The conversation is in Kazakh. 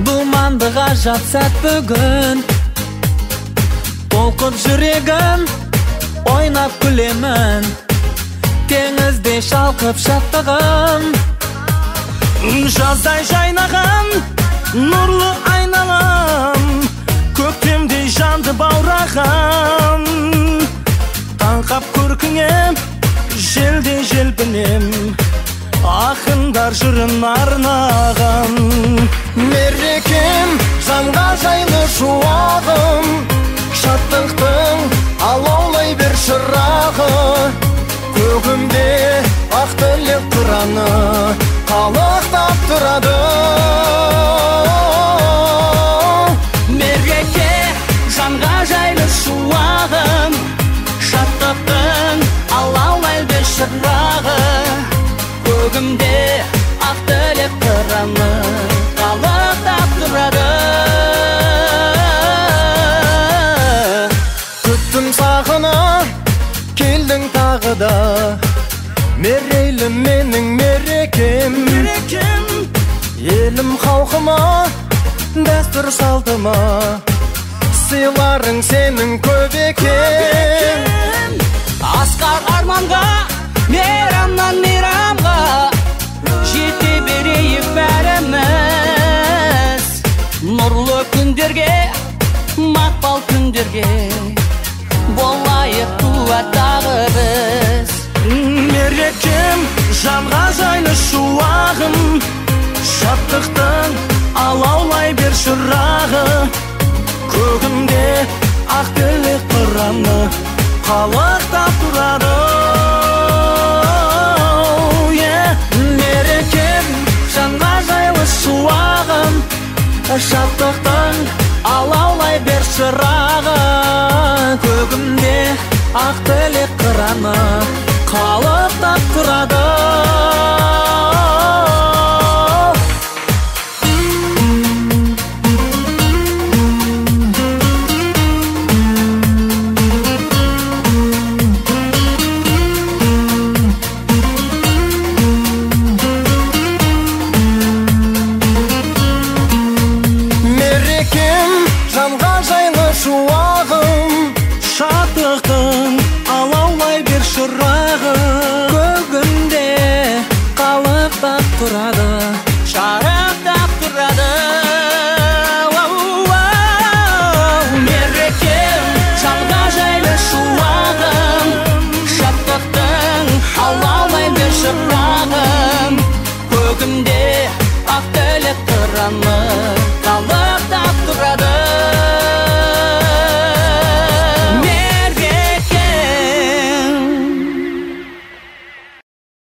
Dumandı gajap sat bugün Толқып жүрегім ойнап күлемін Теңізде шалқып шаттығым Жаздай жайнаған нұрлы айналам Көктемдей жанды баураған Таңқап көркіңем желдей желпінем Ақындар жырын арнаған Мерекем жанға жайлы шуағым Шаттықтың алаулай бер шырағы Көгімде ақ тілек тұраны қалықтап тұрады Мереке жанға жайлы шуағым Шаттықтың алаулай бер шырағы Көгімде ақ тілек тұраны қалықтап тұрады Күттім сағына келдің тағы да Мерейлі менің мерекем Елім халқыма дәстүр салтыма Сыйларың сенің көп екен Асқар арманға мейрамнан мейрамға жете берейік бәріміз Нұрлы күндерге мақпал күндерге болайық қуаттағы біз Мерекем жанға жайлы шуағым Шаттықтың алаулай бер шырағы Көгімде ақ тілек тұраны қалықтап тұрады Мерекем жанға жайлы шуағым Шаттықтың алаулай бер шырағы Көгімде ақ тілек тұраны қалықтап тұрады Мерекем жанға жайлы шуағым Шаттықтың алаулай бер шырағы Көгімде қалықтап тұрады Шарықтап тұрады Мерекем жанға жайлы шуағым Шаттықтың алаулай бер шырағым Көгімде ақ тілек тұраны